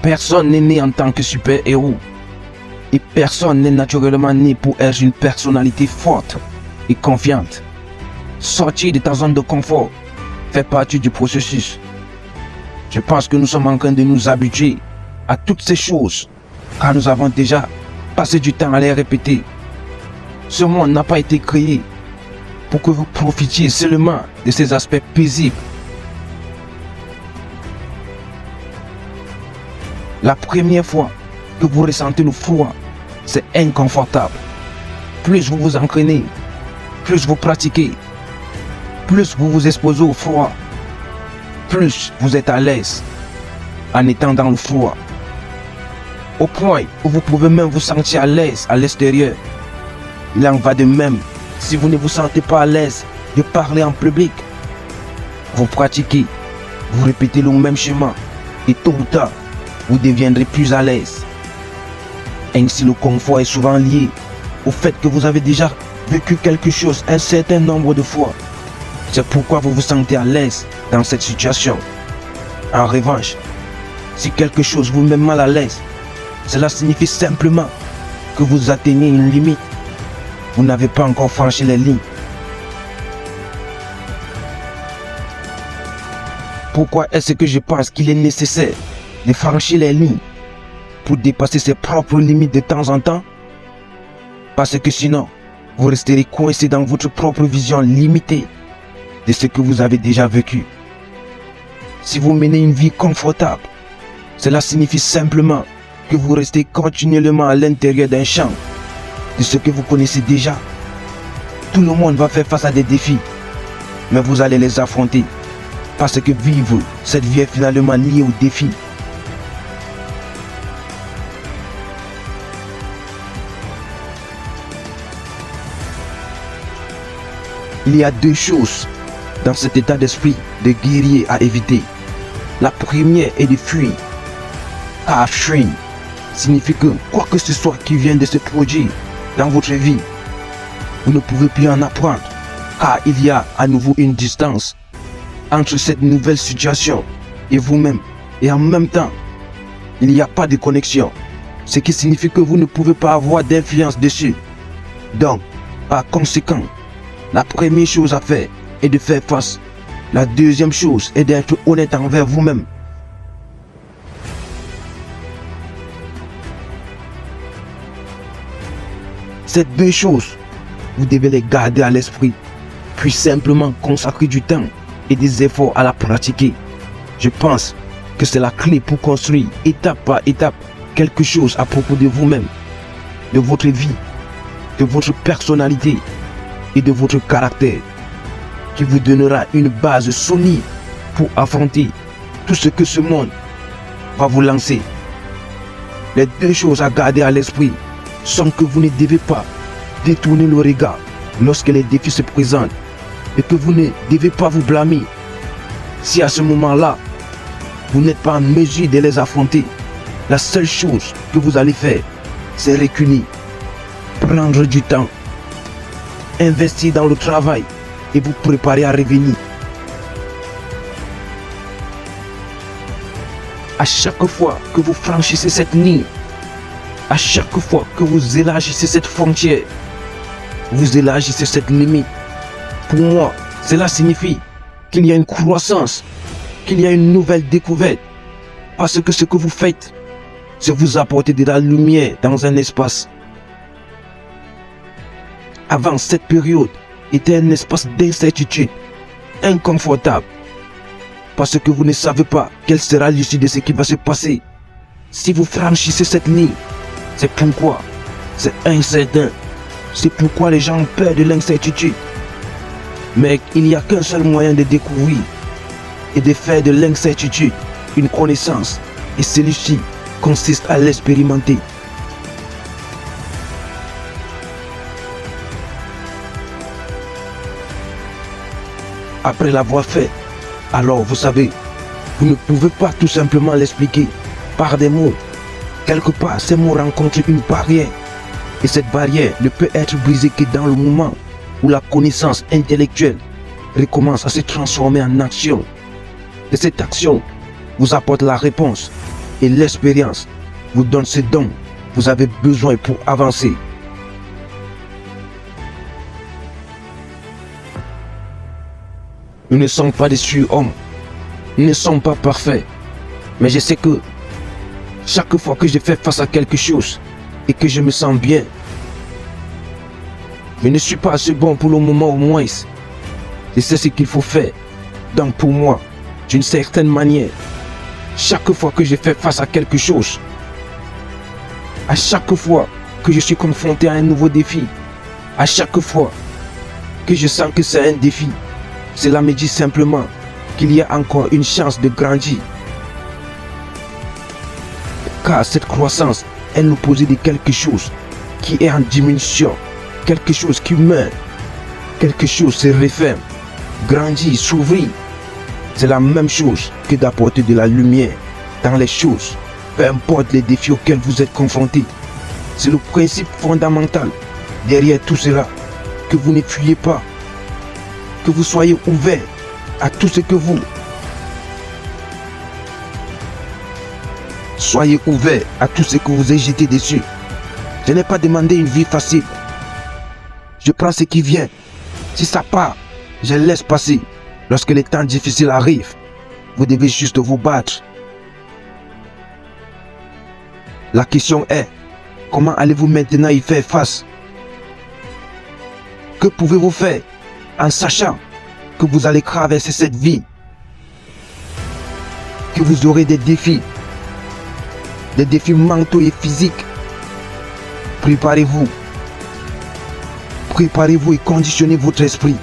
Personne n'est né en tant que super-héros. Et personne n'est naturellement né pour être une personnalité forte et confiante. Sortir de ta zone de confort fait partie du processus. Je pense que nous sommes en train de nous habituer à toutes ces choses, car nous avons déjà passé du temps à les répéter. Ce monde n'a pas été créé pour que vous profitiez seulement de ces aspects paisibles. La première fois que vous ressentez le froid, c'est inconfortable. Plus vous vous entraînez, plus vous pratiquez, plus vous vous exposez au froid, plus vous êtes à l'aise en étant dans le froid. Au point où vous pouvez même vous sentir à l'aise à l'extérieur. Il en va de même si vous ne vous sentez pas à l'aise de parler en public. Vous pratiquez, vous répétez le même schéma et tôt ou tard, vous deviendrez plus à l'aise. Ainsi, le confort est souvent lié au fait que vous avez déjà vécu quelque chose un certain nombre de fois. C'est pourquoi vous vous sentez à l'aise dans cette situation. En revanche, si quelque chose vous met mal à l'aise, cela signifie simplement que vous atteignez une limite. Vous n'avez pas encore franchi les lignes. Pourquoi est-ce que je pense qu'il est nécessaire de franchir les lignes pour dépasser ses propres limites de temps en temps? Parce que sinon, vous resterez coincé dans votre propre vision limitée de ce que vous avez déjà vécu. Si vous menez une vie confortable, cela signifie simplement que vous restez continuellement à l'intérieur d'un champ de ce que vous connaissez déjà. Tout le monde va faire face à des défis, mais vous allez les affronter parce que vivre cette vie est finalement liée aux défis. Il y a deux choses dans cet état d'esprit de guerrier à éviter. La première est de fuir. Car fuir signifie que quoi que ce soit qui vient de se produire dans votre vie, vous ne pouvez plus en apprendre, car il y a à nouveau une distance entre cette nouvelle situation et vous-même, et en même temps, il n'y a pas de connexion, ce qui signifie que vous ne pouvez pas avoir d'influence dessus. Donc, par conséquent, la première chose à faire est de faire face. La deuxième chose est d'être honnête envers vous-même. Ces deux choses, vous devez les garder à l'esprit, puis simplement consacrer du temps et des efforts à la pratiquer. Je pense que c'est la clé pour construire étape par étape quelque chose à propos de vous-même, de votre vie, de votre personnalité et de votre caractère, qui vous donnera une base solide pour affronter tout ce que ce monde va vous lancer. Les deux choses à garder à l'esprit sont que vous ne devez pas détourner le regard lorsque les défis se présentent et que vous ne devez pas vous blâmer si à ce moment-là, vous n'êtes pas en mesure de les affronter. La seule chose que vous allez faire, c'est reculer, prendre du temps, investir dans le travail et vous préparer à revenir. À chaque fois que vous franchissez cette ligne, à chaque fois que vous élargissez cette frontière, vous élargissez cette limite. Pour moi, cela signifie qu'il y a une croissance, qu'il y a une nouvelle découverte. Parce que ce que vous faites, c'est vous apporter de la lumière dans un espace. Avant, cette période était un espace d'incertitude, inconfortable. Parce que vous ne savez pas quelle sera l'issue de ce qui va se passer. Si vous franchissez cette ligne, c'est pourquoi c'est incertain. C'est pourquoi les gens ont peur de l'incertitude. Mais il n'y a qu'un seul moyen de découvrir et de faire de l'incertitude une connaissance. Et celui-ci consiste à l'expérimenter. Après l'avoir fait, alors vous savez, vous ne pouvez pas tout simplement l'expliquer par des mots. Quelque part, ces mots rencontrent une barrière. Et cette barrière ne peut être brisée que dans le moment où la connaissance intellectuelle recommence à se transformer en action. Et cette action vous apporte la réponse et l'expérience vous donnent ce dont vous avez besoin pour avancer. Nous ne sommes pas des surhommes, nous ne sommes pas parfaits, mais je sais que chaque fois que je fais face à quelque chose et que je me sens bien, je ne suis pas assez bon pour le moment au moins. Je sais ce qu'il faut faire. Donc pour moi, d'une certaine manière, chaque fois que je fais face à quelque chose, à chaque fois que je suis confronté à un nouveau défi, à chaque fois que je sens que c'est un défi, cela me dit simplement qu'il y a encore une chance de grandir. Car cette croissance est l'opposé de quelque chose qui est en diminution, quelque chose qui meurt, quelque chose se referme, grandit, s'ouvrit. C'est la même chose que d'apporter de la lumière dans les choses, peu importe les défis auxquels vous êtes confrontés. C'est le principe fondamental derrière tout cela, que vous ne fuyez pas, que vous soyez ouvert à tout ce que vous... Soyez ouvert à tout ce que vous avez jeté dessus. Je n'ai pas demandé une vie facile. Je prends ce qui vient. Si ça part, je laisse passer. Lorsque les temps difficiles arrivent, vous devez juste vous battre. La question est, comment allez-vous maintenant y faire face? Que pouvez-vous faire en sachant que vous allez traverser cette vie? Que vous aurez des défis mentaux et physiques. Préparez-vous. Préparez-vous et conditionnez votre esprit.